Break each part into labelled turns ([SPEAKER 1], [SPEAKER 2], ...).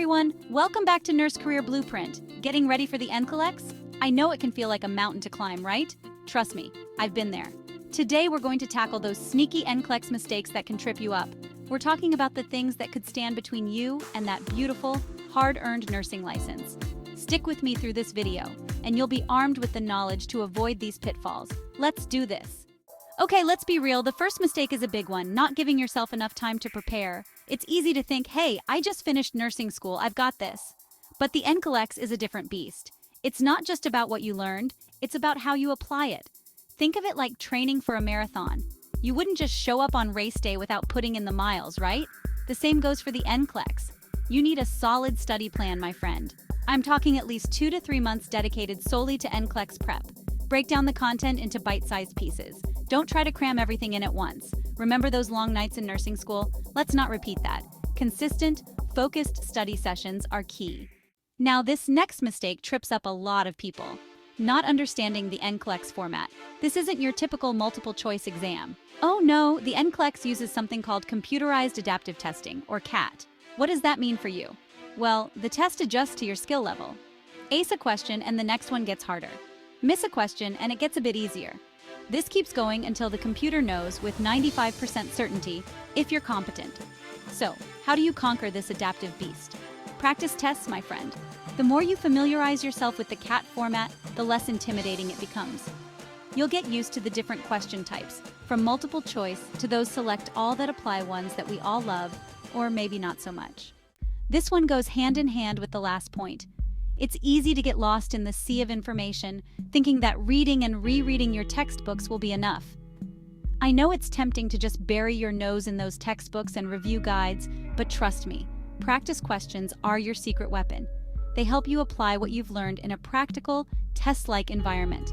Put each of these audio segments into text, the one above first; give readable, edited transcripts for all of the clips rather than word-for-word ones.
[SPEAKER 1] everyone, welcome back to Nurse Career Blueprint. Getting ready for the NCLEX? I know it can feel like a mountain to climb, right? Trust me, I've been there. Today we're going to tackle those sneaky NCLEX mistakes that can trip you up. We're talking about the things that could stand between you and that beautiful, hard-earned nursing license. Stick with me through this video, and you'll be armed with the knowledge to avoid these pitfalls. Let's do this. Okay, let's be real. The first mistake is a big one, not giving yourself enough time to prepare. It's easy to think, hey, I just finished nursing school, I've got this. But the NCLEX is a different beast. It's not just about what you learned, it's about how you apply it. Think of it like training for a marathon. You wouldn't just show up on race day without putting in the miles, right? The same goes for the NCLEX. You need a solid study plan, my friend. I'm talking at least 2 to 3 months dedicated solely to NCLEX prep. Break down the content into bite-sized pieces. Don't try to cram everything in at once. Remember those long nights in nursing school? Let's not repeat that. Consistent, focused study sessions are key. Now, this next mistake trips up a lot of people. Not understanding the NCLEX format. This isn't your typical multiple choice exam. Oh no, the NCLEX uses something called computerized adaptive testing, or CAT. What does that mean for you? Well, the test adjusts to your skill level. Ace a question and the next one gets harder. Miss a question and it gets a bit easier. This keeps going until the computer knows with 95% certainty if you're competent. So, how do you conquer this adaptive beast? Practice tests, my friend. The more you familiarize yourself with the CAT format, the less intimidating it becomes. You'll get used to the different question types, from multiple choice to those select all that apply ones that we all love, or maybe not so much. This one goes hand in hand with the last point. It's easy to get lost in the sea of information, thinking that reading and rereading your textbooks will be enough. I know it's tempting to just bury your nose in those textbooks and review guides, but trust me, practice questions are your secret weapon. They help you apply what you've learned in a practical, test-like environment.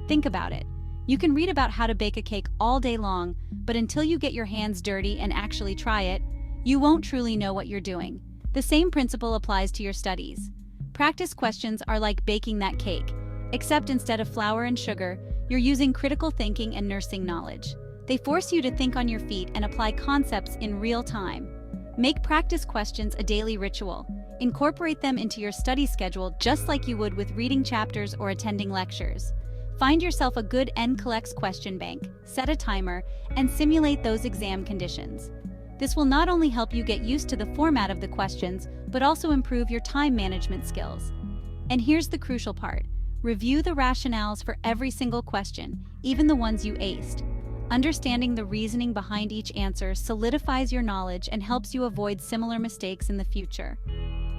[SPEAKER 1] Think about it. You can read about how to bake a cake all day long, but until you get your hands dirty and actually try it, you won't truly know what you're doing. The same principle applies to your studies. Practice questions are like baking that cake, except instead of flour and sugar, you're using critical thinking and nursing knowledge. They force you to think on your feet and apply concepts in real time. Make practice questions a daily ritual. Incorporate them into your study schedule just like you would with reading chapters or attending lectures. Find yourself a good NCLEX question bank, set a timer, and simulate those exam conditions. This will not only help you get used to the format of the questions, but also improve your time management skills. And here's the crucial part. Review the rationales for every single question, even the ones you aced. Understanding the reasoning behind each answer solidifies your knowledge and helps you avoid similar mistakes in the future.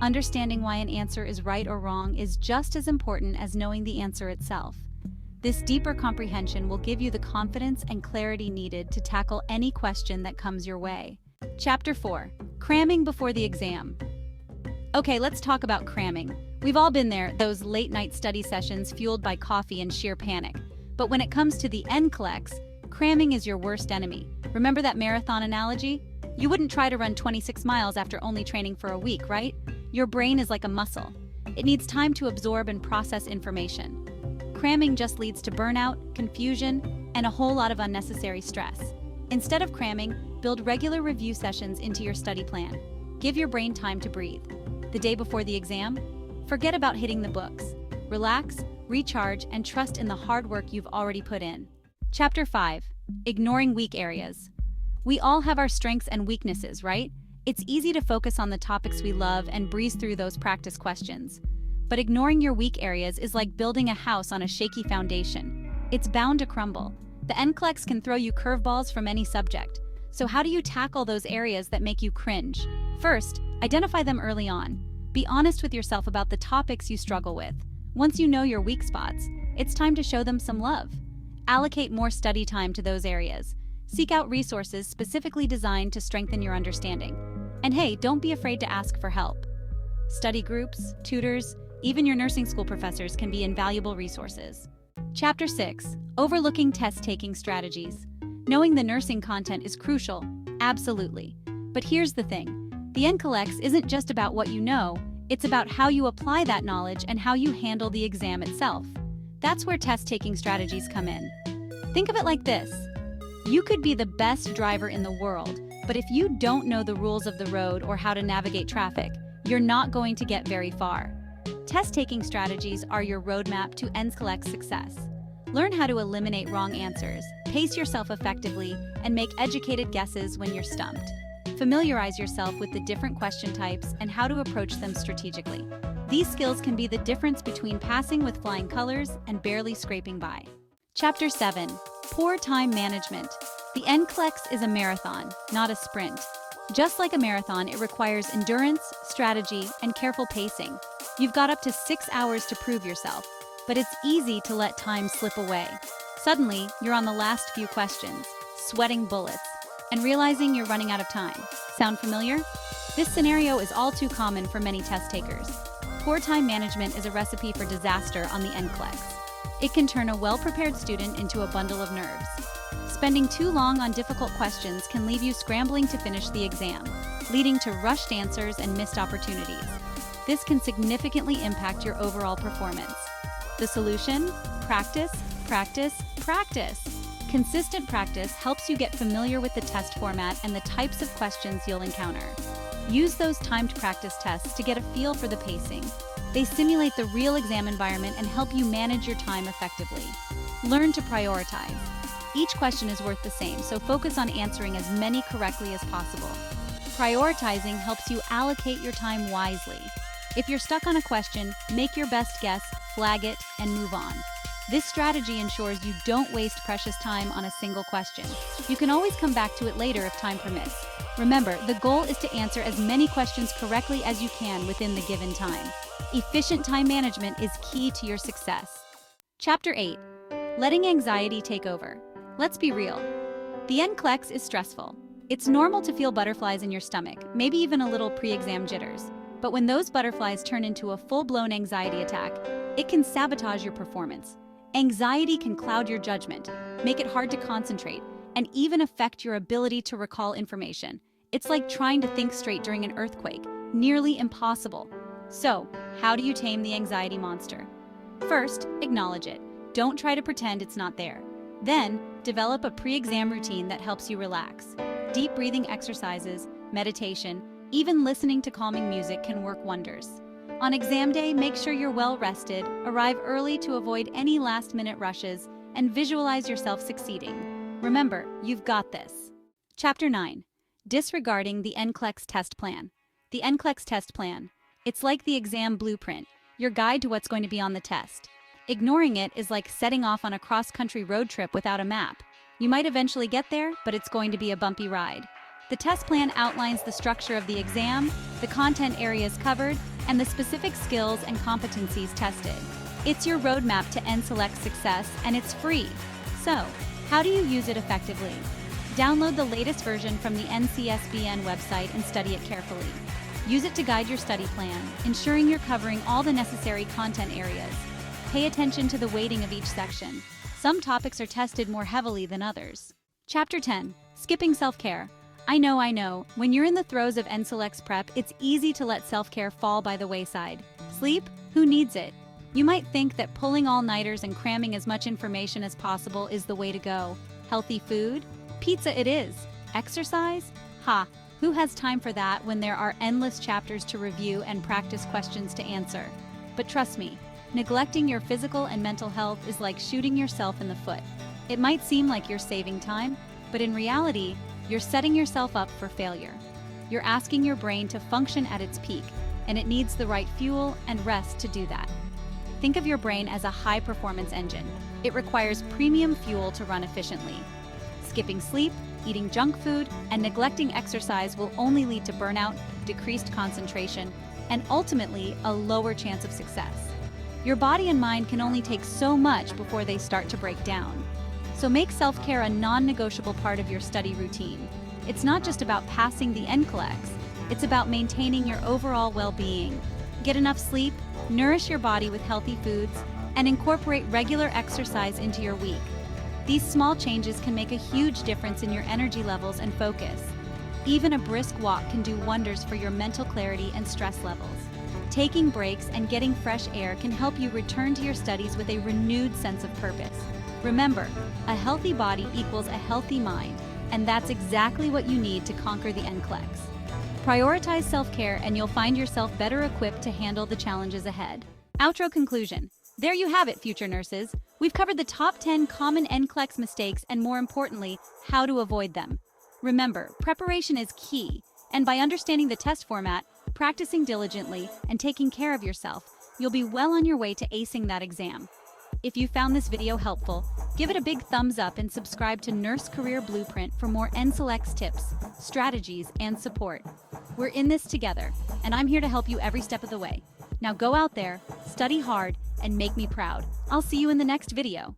[SPEAKER 1] Understanding why an answer is right or wrong is just as important as knowing the answer itself. This deeper comprehension will give you the confidence and clarity needed to tackle any question that comes your way. Chapter 4. Cramming before the exam. Okay, let's talk about cramming. We've all been there, those late-night study sessions fueled by coffee and sheer panic. But when it comes to the NCLEX, cramming is your worst enemy. Remember that marathon analogy? You wouldn't try to run 26 miles after only training for a week, right? Your brain is like a muscle. It needs time to absorb and process information. Cramming just leads to burnout, confusion, and a whole lot of unnecessary stress. Instead of cramming, build regular review sessions into your study plan. Give your brain time to breathe. The day before the exam, forget about hitting the books. Relax, recharge, and trust in the hard work you've already put in. Chapter 5. Ignoring weak areas. We all have our strengths and weaknesses, right? It's easy to focus on the topics we love and breeze through those practice questions. But ignoring your weak areas is like building a house on a shaky foundation. It's bound to crumble. The NCLEX can throw you curveballs from any subject. So how do you tackle those areas that make you cringe? First, identify them early on. Be honest with yourself about the topics you struggle with. Once you know your weak spots, it's time to show them some love. Allocate more study time to those areas. Seek out resources specifically designed to strengthen your understanding. And hey, don't be afraid to ask for help. Study groups, tutors, even your nursing school professors can be invaluable resources. Chapter 6. Overlooking test-taking strategies. Knowing the nursing content is crucial, absolutely. But here's the thing. The NCLEX isn't just about what you know, it's about how you apply that knowledge and how you handle the exam itself. That's where test-taking strategies come in. Think of it like this. You could be the best driver in the world, but if you don't know the rules of the road or how to navigate traffic, you're not going to get very far. Test-taking strategies are your roadmap to NCLEX success. Learn how to eliminate wrong answers, pace yourself effectively, and make educated guesses when you're stumped. Familiarize yourself with the different question types and how to approach them strategically. These skills can be the difference between passing with flying colors and barely scraping by. Chapter 7. Poor Time Management. The NCLEX is a marathon, not a sprint. Just like a marathon, it requires endurance, strategy, and careful pacing. You've got up to 6 hours to prove yourself, but it's easy to let time slip away. Suddenly, you're on the last few questions, sweating bullets, and realizing you're running out of time. Sound familiar? This scenario is all too common for many test takers. Poor time management is a recipe for disaster on the NCLEX. It can turn a well-prepared student into a bundle of nerves. Spending too long on difficult questions can leave you scrambling to finish the exam, leading to rushed answers and missed opportunities. This can significantly impact your overall performance. The solution? Practice, practice, practice. Consistent practice helps you get familiar with the test format and the types of questions you'll encounter. Use those timed practice tests to get a feel for the pacing. They simulate the real exam environment and help you manage your time effectively. Learn to prioritize. Each question is worth the same, so focus on answering as many correctly as possible. Prioritizing helps you allocate your time wisely. If you're stuck on a question, make your best guess, flag it, and move on. This strategy ensures you don't waste precious time on a single question. You can always come back to it later if time permits. Remember, the goal is to answer as many questions correctly as you can within the given time. Efficient time management is key to your success. Chapter 8. Letting anxiety take over. Let's be real. The NCLEX is stressful. It's normal to feel butterflies in your stomach, maybe even a little pre-exam jitters. But when those butterflies turn into a full-blown anxiety attack, it can sabotage your performance. Anxiety can cloud your judgment, make it hard to concentrate, and even affect your ability to recall information. It's like trying to think straight during an earthquake, nearly impossible. So, how do you tame the anxiety monster? First, acknowledge it. Don't try to pretend it's not there. Then, develop a pre-exam routine that helps you relax. Deep breathing exercises, meditation, even listening to calming music can work wonders. On exam day, make sure you're well rested, arrive early to avoid any last-minute rushes, and visualize yourself succeeding. Remember, you've got this. Chapter 9. Disregarding the NCLEX test plan. The NCLEX test plan. It's like the exam blueprint, your guide to what's going to be on the test. Ignoring it is like setting off on a cross-country road trip without a map. You might eventually get there, but it's going to be a bumpy ride. The test plan outlines the structure of the exam, the content areas covered, and the specific skills and competencies tested. It's your roadmap to NCLEX success, and it's free. So, how do you use it effectively? Download the latest version from the NCSBN website and study it carefully. Use it to guide your study plan, ensuring you're covering all the necessary content areas. Pay attention to the weighting of each section. Some topics are tested more heavily than others. Chapter 10. Skipping self-care. I know, when you're in the throes of NCLEX prep, it's easy to let self-care fall by the wayside. Sleep? Who needs it? You might think that pulling all-nighters and cramming as much information as possible is the way to go. Healthy food? Pizza it is. Exercise? Ha! Who has time for that when there are endless chapters to review and practice questions to answer? But trust me, neglecting your physical and mental health is like shooting yourself in the foot. It might seem like you're saving time, but in reality, you're setting yourself up for failure. You're asking your brain to function at its peak, and it needs the right fuel and rest to do that. Think of your brain as a high-performance engine. It requires premium fuel to run efficiently. Skipping sleep, eating junk food, and neglecting exercise will only lead to burnout, decreased concentration, and ultimately a lower chance of success. Your body and mind can only take so much before they start to break down. So make self-care a non-negotiable part of your study routine. It's not just about passing the NCLEX, it's about maintaining your overall well-being. Get enough sleep, nourish your body with healthy foods, and incorporate regular exercise into your week. These small changes can make a huge difference in your energy levels and focus. Even a brisk walk can do wonders for your mental clarity and stress levels. Taking breaks and getting fresh air can help you return to your studies with a renewed sense of purpose. Remember, a healthy body equals a healthy mind, and that's exactly what you need to conquer the NCLEX. Prioritize self-care and you'll find yourself better equipped to handle the challenges ahead. Outro conclusion. There you have it, future nurses. We've covered the top 10 common NCLEX mistakes and, more importantly, how to avoid them. Remember, preparation is key, and by understanding the test format, practicing diligently, and taking care of yourself, you'll be well on your way to acing that exam. If you found this video helpful, give it a big thumbs up and subscribe to Nurse Career Blueprint for more NCLEX tips, strategies, and support. We're in this together, and I'm here to help you every step of the way. Now go out there, study hard, and make me proud. I'll see you in the next video.